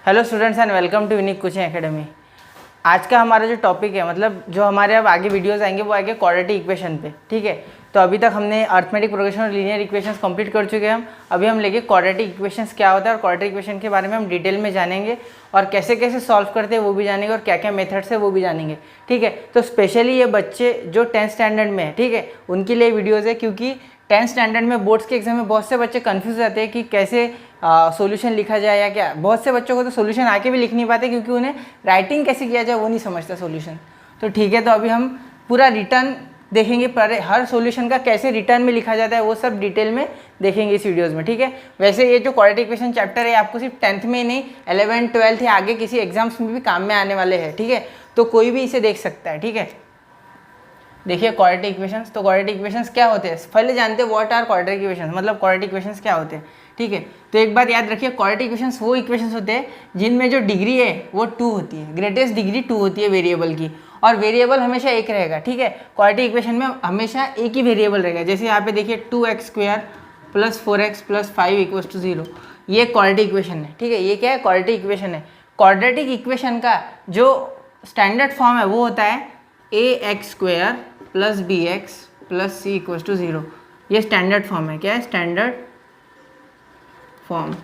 Hello students and welcome to unique coaching academy. आज का हमारा जो टॉपिक है, मतलब जो हमारे अब आगे वीडियोस आएंगे वो आएंगे क्वाड्रेटिक इक्वेशन पे। ठीक है, तो अभी तक हमने अर्थमेटिक प्रोग्रेशन और लीनियर इक्वेशंस कंप्लीट कर चुके हैं। हम अभी हम लेंगे क्वाड्रेटिक इक्वेशंस क्या होता है और क्वाड्रेटिक इक्वेशन के बारे में हम डिटेल में जानेंगे और कैसे कैसे सॉल्व करते हैं वो भी जानेंगे और क्या क्या मेथड्स है वो भी जानेंगे। ठीक है, तो स्पेशली ये बच्चे जो 10th स्टैंडर्ड में है, ठीक है, उनके लिए वीडियोज़ है, क्योंकि 10th स्टैंडर्ड में बोर्ड्स के एग्जाम में बहुत से बच्चे कंफ्यूज रहते हैं कि कैसे सॉल्यूशन लिखा जाए या क्या। बहुत से बच्चों को तो सॉल्यूशन आके भी लिख नहीं पाते क्योंकि उन्हें राइटिंग कैसे किया जाए वो नहीं समझता सॉल्यूशन। तो ठीक है, तो अभी हम पूरा रिटर्न देखेंगे, पर हर सॉल्यूशन का कैसे रिटर्न में लिखा जाता है वो सब डिटेल में देखेंगे इस वीडियोज़ में। ठीक है, वैसे ये जो क्वाड्रेटिक इक्वेशन चैप्टर है आपको सिर्फ 10th में नहीं 11th 12th या आगे किसी एग्जाम्स में भी काम में आने वाले हैं। ठीक है, तो कोई भी इसे देख सकता है। ठीक है, देखिए क्वाड्रेटिक इक्वेशंस, तो क्वाड्रेटिक इक्वेशंस क्या होते हैं पहले जानते हैं। व्हाट आर क्वाड्रेटिक इक्वेशंस, मतलब क्वाड्रेटिक इक्वेशंस क्या होते हैं। ठीक है, तो एक बात याद रखिए, क्वाड्रेटिक इक्वेशंस वो इक्वेशंस होते हैं जिनमें जो डिग्री है वो 2 होती है, ग्रेटेस्ट डिग्री 2 होती है वेरिएबल की, और वेरिएबल हमेशा एक रहेगा। ठीक है, क्वाड्रेटिक इक्वेशन में हमेशा एक ही वेरिएबल रहेगा। जैसे यहाँ पे देखिए 2x² + 4x + 5 = 0, ये क्वाड्रेटिक इक्वेशन है। ठीक है, ये क्या है, क्वाड्रेटिक इक्वेशन है। क्वाड्रेटिक इक्वेशन का जो स्टैंडर्ड फॉर्म है वो होता है ax² + bx + c = 0। ये स्टैंडर्ड फॉर्म है। क्या है, स्टैंडर्ड फॉर्म।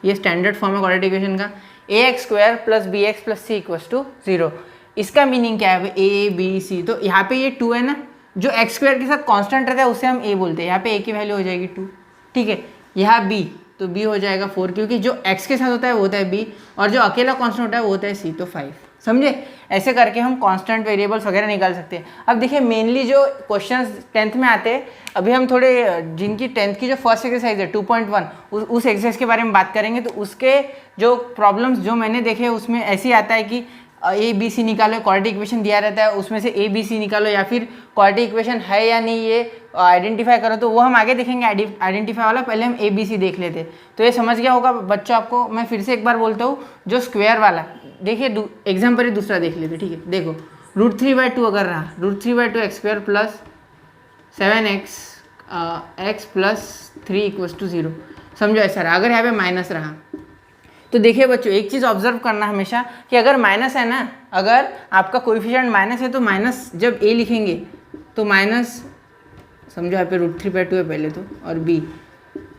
ये स्टैंडर्ड फॉर्म है क्वाड्रेटिक इक्वेशन का, ax² + bx + c = 0। इसका मीनिंग क्या है, a b c, तो यहाँ पे ये 2 है ना, जो x² के साथ कांस्टेंट रहता है उसे हम a बोलते हैं। यहाँ पे a की वैल्यू हो जाएगी 2। ठीक है, यहाँ b, तो b हो जाएगा 4, क्योंकि जो x के साथ होता है वो होता है b, और जो अकेला कांस्टेंट होता है वो होता है c, तो 5। समझे, ऐसे करके हम कांस्टेंट वेरिएबल्स वगैरह निकाल सकते हैं। अब देखिए मेनली जो क्वेश्चंस 10th में आते हैं, अभी हम थोड़े जिनकी 10th की जो फर्स्ट एक्सरसाइज है 2.1 उस एक्सरसाइज के बारे में बात करेंगे। तो उसके जो प्रॉब्लम्स जो मैंने देखे उसमें ऐसे ही आता है कि ए बी सी निकालो, क्वाड्रेटिक इक्वेशन दिया रहता है उसमें से ए बी सी निकालो, या फिर क्वाड्रेटिक इक्वेशन है या नहीं ये आइडेंटिफाई करो। तो वो हम आगे देखेंगे आइडेंटिफाई वाला, पहले हम ए बी सी देख लेते। तो ये समझ गया होगा बच्चों आपको। मैं फिर से एक बार बोलता हूँ, जो स्क्वायर वाला देखिए एग्जाम पर ही दूसरा देख लेते। ठीक है, देखो √3/2 अगर रहा, √3/2 x² + 7x x + 3 = 0। समझो ऐसा रहा। अगर यहाँ पे माइनस रहा तो देखिए बच्चों, एक चीज़ ऑब्जर्व करना हमेशा कि अगर माइनस है ना, अगर आपका कोएफिशिएंट माइनस है तो माइनस जब a लिखेंगे तो माइनस, समझो यहाँ पे √3/2 है पहले तो, और b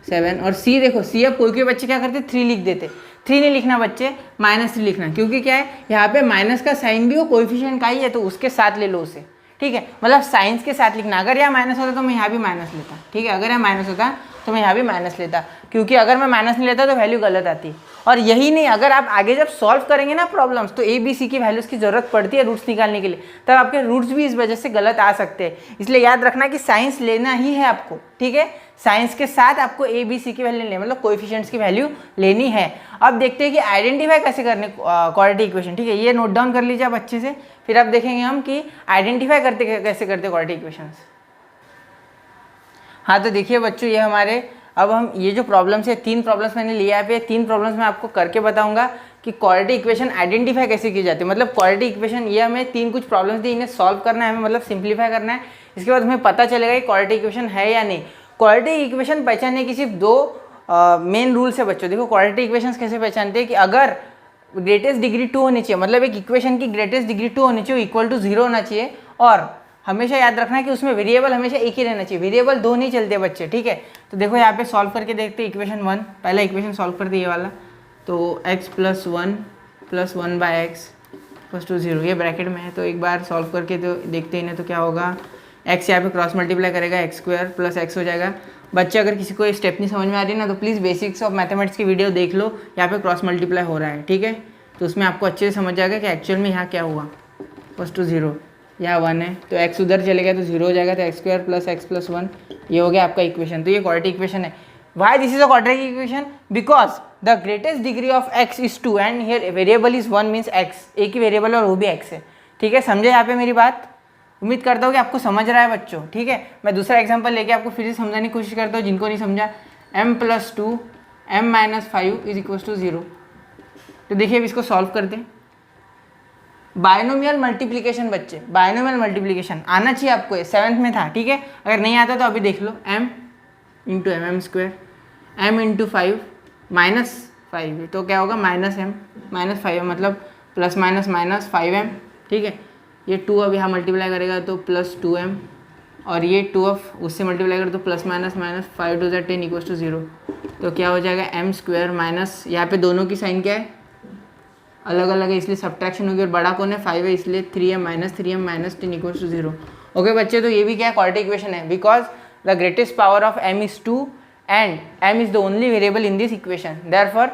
7, और c देखो c, अब कोई बच्चे क्या करते 3 लिख देते। 3 नहीं लिखना बच्चे, -3 लिखना, क्योंकि क्या है यहाँ पे माइनस का साइन भी वो कोएफिशिएंट का ही है, तो उसके साथ ले लो उसे। ठीक है, मतलब साइंस के साथ लिखना। अगर यहाँ माइनस होता तो मैं यहाँ भी माइनस लेता। ठीक है, अगर यहाँ माइनस होता तो मैं यहाँ भी माइनस लेता, क्योंकि अगर मैं माइनस नहीं लेता तो वैल्यू गलत आती। और यही नहीं, अगर आप आगे जब सॉल्व करेंगे ना प्रॉब्लम्स, तो ए बी सी की वैल्यूज़ की ज़रूरत पड़ती है रूट्स निकालने के लिए, तब आपके रूट्स भी इस वजह से गलत आ सकते हैं। इसलिए याद रखना कि साइंस लेना ही है आपको। ठीक है, साइंस के साथ आपको ए बी सी की वैल्यू लेनी है, मतलब कोएफिशिएंट्स की वैल्यू लेनी है। अब देखते हैं कि आइडेंटिफाई कैसे करने क्वाड्रेटिक इक्वेशन। ठीक है, ये नोट डाउन कर लीजिए आप अच्छे से, फिर आप देखेंगे हम कि आइडेंटिफाई करते कैसे करते क्वाड्रेटिक इक्वेशंस। हाँ, तो देखिए बच्चों, ये हमारे अब हम ये जो प्रॉब्लम्स है, 3 प्रॉब्लम्स मैंने लिया है पे, 3 प्रॉब्लम्स मैं आपको करके बताऊंगा कि क्वाड्रेटिक इक्वेशन आइडेंटिफाई कैसे की जाती है। मतलब क्वाड्रेटिक इक्वेशन, ये हमें 3 कुछ प्रॉब्लम्स दी, इन्हें सॉल्व करना है हमें, मतलब सिंप्लीफाई करना है। इसके बाद हमें पता चलेगा कि क्वाड्रेटिक इक्वेशन है या नहीं। क्वाड्रेटिक इक्वेशन पहचानने की सिर्फ 2 मेन रूल्स है बच्चों। देखो क्वाड्रेटिक इक्वेशन कैसे पहचानते हैं कि अगर ग्रेटेस्ट डिग्री 2 होनी चाहिए, मतलब एक इक्वेशन की ग्रेटेस्ट डिग्री 2 होनी चाहिए, इक्वल टू 0 होना चाहिए, और हमेशा याद रखना है कि उसमें वेरिएबल हमेशा एक ही रहना चाहिए, वेरिएबल 2 नहीं चलते बच्चे। ठीक है, तो देखो यहाँ पे सॉल्व करके देखते हैं इक्वेशन 1। पहला इक्वेशन सॉल्व करते ये वाला, तो x + 1 + 1/x = 0, ये ब्रैकेट में है। तो एक बार सॉल्व करके तो देखते हैं, तो क्या होगा, x यहाँ पे क्रॉस मल्टीप्लाई करेगा, x² + x हो जाएगा। बच्चे अगर किसी को ये स्टेप नहीं समझ में आ रही ना, तो प्लीज़ बेसिक्स ऑफ मैथमेटिक्स की वीडियो देख लो, यहाँ पे क्रॉस मल्टीप्लाई हो रहा है। ठीक है, तो उसमें आपको अच्छे से समझ जाएगा कि एक्चुअल में यहाँ क्या हुआ, = 0, यहाँ 1 है, तो x उधर चले गया तो 0 हो जाएगा, तो x² + x + 1, ये हो गया आपका इक्वेशन। तो ये क्वाड्रेटिक इक्वेशन है। Why this is a quadratic equation, because the greatest degree of x is 2 and here variable is 1 means x, एक ही वेरिएबल और वो भी x है। ठीक है, समझे यहाँ पे मेरी बात? उम्मीद करता हूँ कि आपको समझ रहा है बच्चों। ठीक है, मैं दूसरा एग्जाम्पल लेके आपको फिर से समझाने की कोशिश करता हूँ जिनको नहीं समझा। m + 2 m - 5 = 0। तो देखिए अब इसको सॉल्व करते हैं। बायनोमियल मल्टीप्लिकेशन बच्चे, बायनोमियल मल्टीप्लिकेशन आना चाहिए आपको, 7th में था। ठीक है, अगर नहीं आता तो अभी देख लो, m × mm² m × 5 5 तो क्या होगा -m -5m मतलब प्लस माइनस माइनस 5m, ठीक है। ये 2 अब यहाँ मल्टीप्लाई करेगा तो +2m और ये 2 अब उससे मल्टीप्लाई करें तो प्लस माइनस माइनस 5 2 10 = 0। तो क्या हो जाएगा m² माइनस, यहाँ पे दोनों की साइन क्या है, अलग अलग है इसलिए सब्ट्रैक्शन होगी और बड़ा कौन है 5 है इसलिए 3m - 3m - 10 = 0। ओके बच्चे, तो ये भी क्या है, क्वाड्रेटिक इक्वेशन है because the greatest power of m is 2 and m is the only variable in this equation, therefore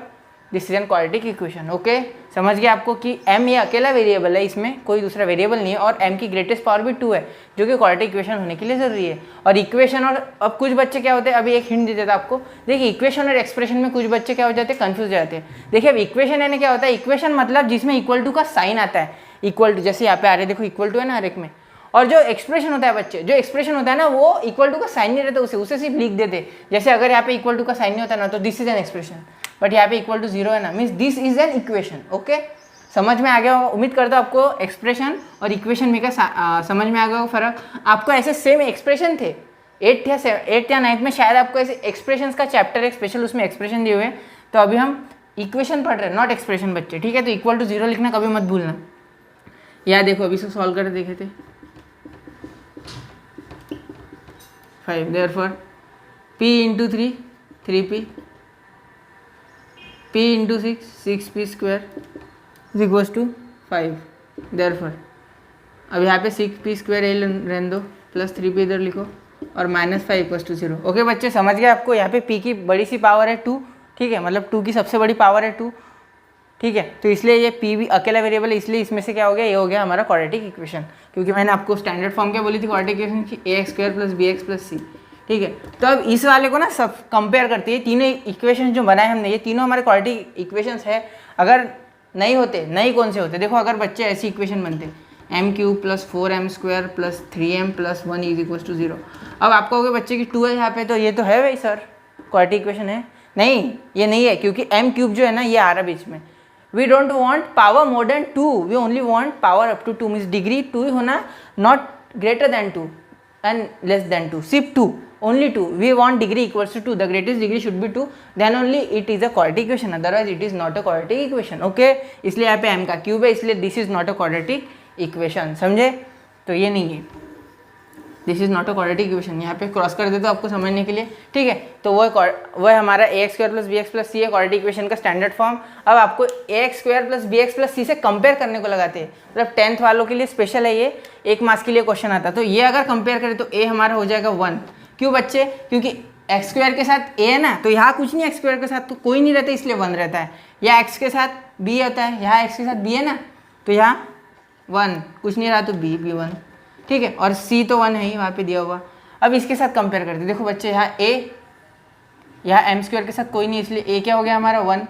this is an quadratic equation. Okay, समझ गया आपको कि m ये अकेला वेरिएबल है, इसमें कोई दूसरा वेरिएबल नहीं है और m की ग्रेटेस्ट पावर भी 2 है जो कि क्वाड्रेटिक इक्वेशन होने के लिए जरूरी है। और इक्वेशन और अब कुछ बच्चे क्या होते हैं, अभी एक हिंट दे देता आपको, देखिए इक्वेशन और एक्सप्रेशन में कुछ बच्चे क्या हो जाते हैं, कंफ्यूज हो जाते हैं। देखिए अब इक्वेशन यानी क्या होता है, इक्वेशन मतलब जिसमें इक्वल टू का साइन आता है, इक्वल टू जैसे यहाँ पे आ रहे देखो इक्वल टू है ना हर एक में। और जो एक्सप्रेशन होता है बच्चे, जो एक्सप्रेशन होता है ना वो इक्वल टू का साइन नहीं रहता, उसे सिर्फ लिख देते। जैसे अगर यहाँ पे इक्वल टू का साइन नहीं होता ना तो this is an expression, but यहाँ पे इक्वल टू 0 है ना, means this is an equation. Okay, समझ में आ गया होगा, उम्मीद करता हूँ आपको एक्सप्रेशन और इक्वेशन में क्या समझ में आ गया होगा फर्क। आपको ऐसे सेम एक्सप्रेशन थे 8th या 9th में शायद आपको ऐसे एक्सप्रेशन का चैप्टर है स्पेशल, उसमें एक्सप्रेशन दिए हुए हैं। तो अभी हम इक्वेशन पढ़ रहे हैं, नॉट एक्सप्रेशन बच्चे, ठीक है। तो इक्वल टू 0 लिखना कभी मत भूलना। या देखो अभी इसको सॉल्व करके देखे थे 5, therefore p × 3 3p, p × 6 6p² = 5, therefore अब यहाँ पे 6p² रहने दो प्लस 3p इधर लिखो और -5 = 0। ओके बच्चे, समझ गए आपको, यहाँ पे p की बड़ी सी पावर है 2, ठीक है, मतलब 2 की सबसे बड़ी पावर है 2, ठीक है। तो इसलिए ये p भी अकेला वेरिएबल है, इसलिए इसमें से क्या हो गया, ये हो गया हमारा क्वाड्रेटिक इक्वेशन। क्योंकि मैंने आपको स्टैंडर्ड फॉर्म क्या बोली थी क्वाड्रेटिक इक्वेशन की, ax² + bx + c, ठीक है। तो अब इस वाले को ना सब कंपेयर करते हैं, तीनों इक्वेशन जो बनाए हमने ये तीनों हमारे क्वाड्रेटिक इक्वेशंस है। अगर नहीं होते, नहीं कौन से होते, देखो अगर बच्चे ऐसी इक्वेशन बनते m³ + 4m² + 3m + 1 = 0। अब आपको होगा बच्चे की 2 है यहाँ पे, तो ये तो है भाई सर क्वाड्रेटिक इक्वेशन है, नहीं ये नहीं है क्योंकि m³ जो है ना ये आ रहा बीच में। We don't want power more than 2, we only want power up to 2, means degree 2 ही होना, not greater than 2 and less than 2, सिर्फ 2, only 2, we want degree equals to 2, the greatest degree should be 2, then only it is a quadratic equation, otherwise it is not a quadratic equation। okay, इसलिए यहाँ पे m का cube है इसलिए this is not a quadratic equation, समझे। तो ये नहीं है, this is not a quadratic equation, यहाँ पे क्रॉस कर देते हो आपको समझने के लिए, ठीक है। तो वो है हमारा ax² + bx + c है क्वाड्रेटिक इक्वेशन का स्टैंडर्ड फॉर्म। अब आपको ax² + bx + c से कंपेयर करने को लगाते हैं, मतलब 10th वालों के लिए स्पेशल है ये, 1 मार्क्स के लिए क्वेश्चन आता है। तो ये अगर कंपेयर करें तो a हमारा हो जाएगा 1, क्यों बच्चे, क्योंकि x² के साथ a है ना, तो यहाँ कुछ नहीं, x² के साथ तो कोई नहीं रहता इसलिए 1 रहता है, या x के साथ b होता है, यहाँ x के साथ b है ना तो यहाँ 1 कुछ नहीं रहा तो b 1, ठीक है। और c तो 1 है ही वहाँ पे दिया हुआ। अब इसके साथ कंपेयर करते देखो बच्चे, यहाँ a, यहाँ m² के साथ कोई नहीं इसलिए a क्या हो गया हमारा 1,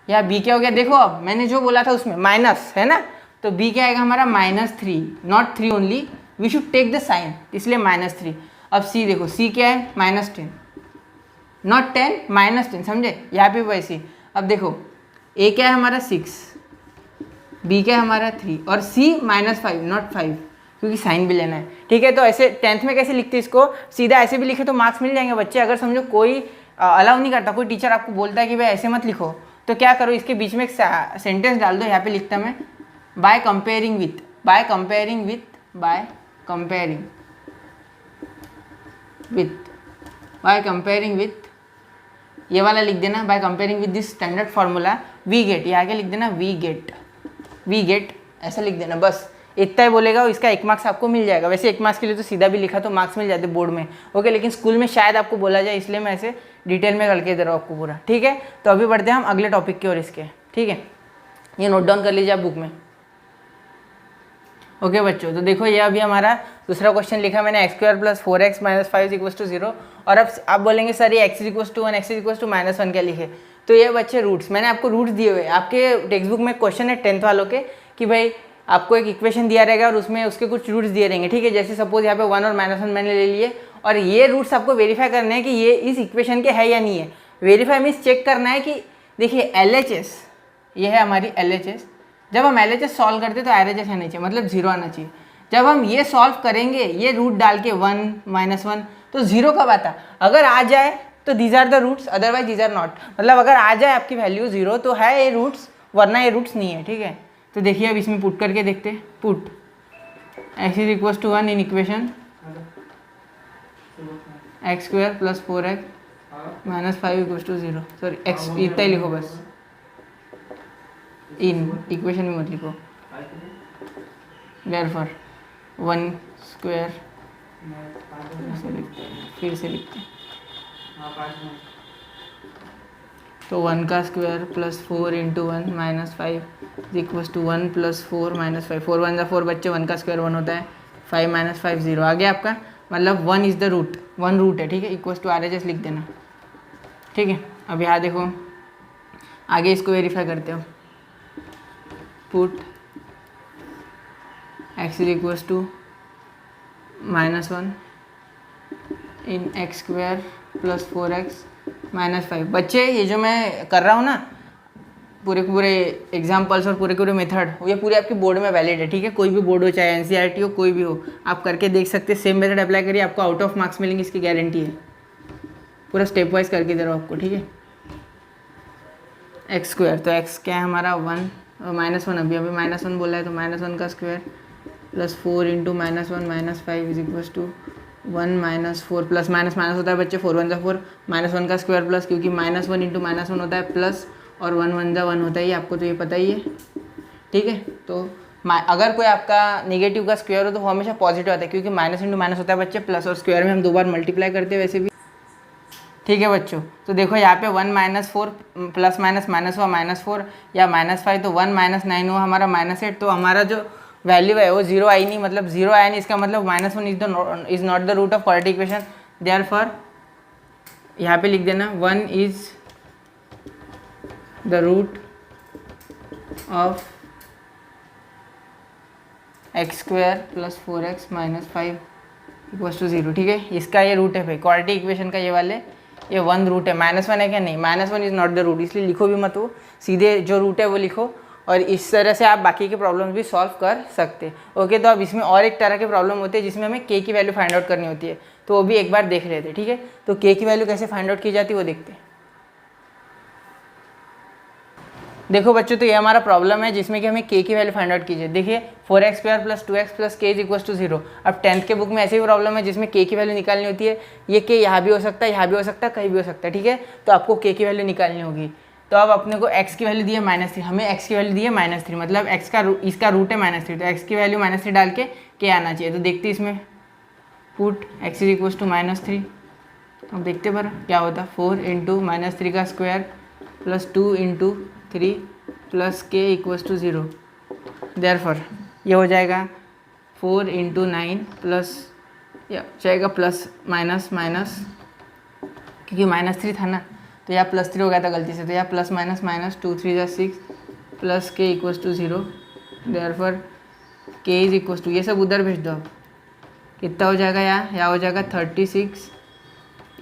यहाँ b क्या हो गया, देखो अब मैंने जो बोला था उसमें माइनस है ना, तो b क्या आएगा हमारा -3, not 3 only, we should take the sign इसलिए -3। अब c देखो, c क्या है -10, नॉट 10 -10, समझे, यहाँ पे वैसे। अब देखो a क्या है हमारा 6, b क्या है हमारा 3 और c -5 नॉट 5, क्योंकि साइन भी लेना है, ठीक है। तो ऐसे 10th में कैसे लिखते इसको, सीधा ऐसे भी लिखे तो मार्क्स मिल जाएंगे बच्चे। अगर समझो कोई अलाउ नहीं करता, कोई टीचर आपको बोलता है कि भाई ऐसे मत लिखो, तो क्या करो, इसके बीच में एक सेंटेंस डाल दो। यहाँ पे लिखता मैं बाय कंपेयरिंग विथ, ये वाला लिख देना, by comparing with this standard formula we get, ये आगे लिख देना वी गेट ऐसा लिख देना, बस इतना ही बोलेगा, इसका 1 मार्क्स आपको मिल जाएगा। वैसे 1 मार्क्स के लिए तो सीधा भी लिखा तो मार्क्स मिल जाते बोर्ड में, ओके, लेकिन स्कूल में शायद आपको बोला जाए इसलिए मैं ऐसे डिटेल में करके दे रहा हूँ आपको पूरा, ठीक है। तो अभी बढ़ते हैं हम अगले टॉपिक की ओर इसके, ठीक है, ये नोट डाउन कर लीजिए आप बुक में। ओके बच्चों, तो देखो ये अभी हमारा दूसरा क्वेश्चन लिखा मैंने, x² + 4x - 5 = 0। और अब आप बोलेंगे सर ये x = 1 x = -1 क्या लिखे, तो ये बच्चे रूट्स, मैंने आपको रूट्स दिए हुए, आपके टेक्स्ट बुक में क्वेश्चन है 10th वालों के कि भाई आपको एक इक्वेशन दिया रहेगा और उसमें उसके कुछ रूट्स दिए रहेंगे, ठीक है। जैसे सपोज यहाँ पे 1 और -1 मैंने ले लिए और ये रूट्स आपको वेरीफाई करने हैं कि ये इस इक्वेशन के है या नहीं है। वेरीफाई मीन्स चेक करना है कि देखिए LHS, ये है हमारी LHS, जब हम LHS सॉल्व करते तो RHS आना चाहिए, मतलब 0 आना चाहिए। जब हम ये सॉल्व करेंगे ये रूट डाल के 1 - 1 तो 0 कब आता, अगर आ जाए तो these are the roots, otherwise these are not. मतलब अगर आ जाए आपकी वैल्यू 0 तो है ये रूट्स, वरना ये रूट्स नहीं है, ठीक है। तो देखिए अब इसमें पुट करके देखते हैं। Put x is equal to 1 in equation x square plus 4x minus 5 equal to 0। Sorry x इतना ही लिखो बस, इन इक्वेशन में मत लिखो। देयरफॉर 1 स्क्वायर, फिर से लिखते हैं तो 1 का square plus 4 into 1 minus 5 equal to 1 plus 4 minus 5। 4 1 4 बच्चे, 1 का स्क्वायर 1 होता है, 5 माइनस 5 0 आ गया आपका। मतलब 1 इज़ द रूट, 1 रूट है, ठीक है। इक्वल टू RHS लिख देना, ठीक है। अब यहाँ देखो आगे इसको वेरीफाई करते हो। Put x is equal to -1 in x square plus 4x minus 5। बच्चे ये जो मैं कर रहा हूँ ना, पूरे एग्जाम्पल्स और पूरे मेथड, ये पूरे आपकी बोर्ड में वैलिड है, ठीक है। कोई भी बोर्ड हो, चाहे NCERT हो, कोई भी हो, आप करके देख सकते हैं। सेम मेथड अप्लाई करिए, आपको आउट ऑफ मार्क्स मिलेंगे, इसकी गारंटी है। पूरा स्टेप वाइज करके दे रहा हूँ आपको, ठीक है। एक्स स्क्वायर, तो एक्स क्या है हमारा 1 -1, अभी -1 बोला है तो -1 का square plus 4 into -1 minus 5 is equal to 1 minus 4 plus minus minus होता है बच्चे, 4 1 4 -1 का स्क्वायर प्लस, क्योंकि -1 इंटू -1 होता है प्लस, और 1 1 1 होता है, आपको तो ये पता ही है, ठीक है। तो अगर कोई आपका नेगेटिव का स्क्वायर हो तो वो हमेशा पॉजिटिव आता है, क्योंकि माइनस इंटू माइनस होता है बच्चे प्लस, और स्क्वायर में हम 2 बार मल्टीप्लाई करते हैं वैसे भी, ठीक है बच्चों। तो देखो यहाँ पे 1 -4 प्लस माइनस माइनस हुआ -4 या -5, तो 1 -9 हुआ हमारा -8। तो हमारा जो वैल्यू है वो 0 आई नहीं, मतलब 0 आया नहीं, इसका मतलब -1 is not the root of quadratic equation. Therefore यहाँ पे लिख देना 1 is the root of x square plus 4x minus 5 equals to 0, ठीक है। इसका ये रूट है भाई, क्वाड्रेटिक इक्वेशन का ये वाले, ये 1 रूट है। -1 है क्या? नहीं, -1 इज़ नॉट द रूट, इसलिए लिखो भी मत, वो सीधे जो रूट है वो लिखो, और इस तरह से आप बाकी के प्रॉब्लम्स भी सॉल्व कर सकते हैं। ओके, तो अब इसमें और एक तरह के प्रॉब्लम होते हैं जिसमें हमें k की वैल्यू फाइंड आउट करनी होती है, तो वो भी एक बार देख लेते हैं, ठीक है। तो k की वैल्यू कैसे फाइंड आउट की जाती है वो देखते हैं। देखो बच्चों, तो ये हमारा प्रॉब्लम है जिसमें कि हमें k की वैल्यू फाइंड आउट कीजिए। देखिए 4x square plus 2x plus k is equal to 0। अब 10th के बुक में ऐसी भी प्रॉब्लम है जिसमें k की वैल्यू निकालनी होती है। ये k यहाँ भी हो सकता है, यहाँ भी हो सकता है, कहीं भी हो सकता है, ठीक है। तो आपको k की वैल्यू निकालनी होगी। तो अब अपने को x की वैल्यू दी है -3, हमें x की वैल्यू दी है -3, मतलब x का इसका रूट है -3, तो x की वैल्यू -3 डाल के k आना चाहिए। तो देखते इसमें put x is equal to -3, अब देखते पर क्या होता है। 4 इंटू -3 का square plus 2 into 3 plus k equals to 0। Therefore ये हो जाएगा 4 इंटू 9 प्लस, या जाएगा प्लस माइनस माइनस, क्योंकि -3 था ना, तो यहाँ +3 हो गया था गलती से, तो यहाँ प्लस माइनस माइनस 2 3 जा 6 plus k equals to 0। Therefore k is equals to, ये सब उधर भेज दो आप, कितना हो जाएगा, यहाँ हो जाएगा 36,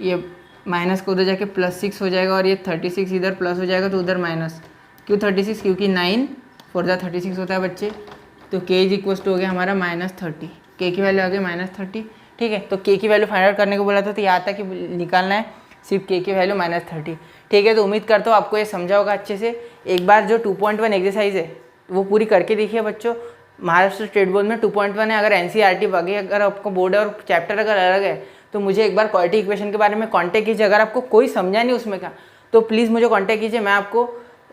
ये माइनस को उधर जाके +6 हो जाएगा, और ये 36 इधर प्लस हो जाएगा तो उधर माइनस। क्यों 36? क्योंकि 9 4 जा 36 होता है बच्चे, तो k इज इक्वल्स टू हो गया हमारा -30, k की वैल्यू आ गई -30, ठीक है। तो k की वैल्यू फाइंड आउट करने को बोला था, तो यहाँ तक कि निकालना है सिर्फ k की वैल्यू -30, ठीक है। तो उम्मीद करता हूँ आपको ये समझा होगा अच्छे से। एक बार जो 2.1 एक्सरसाइज है वो पूरी करके देखिए बच्चों। महाराष्ट्र स्टेट बोर्ड में 2.1 है, अगर NCERT बाकी अगर आपको बोर्ड है और चैप्टर अगर अलग है तो मुझे एक बार क्वाड्रेटिक इक्वेशन के बारे में कांटेक्ट कीजिए। अगर आपको कोई समझा नहीं उसमें का, तो प्लीज़ मुझे कांटेक्ट कीजिए, मैं आपको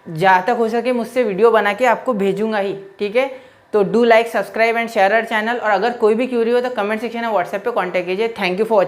जहाँ तक हो सके मुझसे वीडियो बना के आपको भेजूंगा ही, ठीक है। तो do like, subscribe and share our channel, और अगर कोई भी क्यूरी हो तो कमेंट सेक्शन में व्हाट्सएप पे कांटेक्ट कीजिए। Thank you for watching.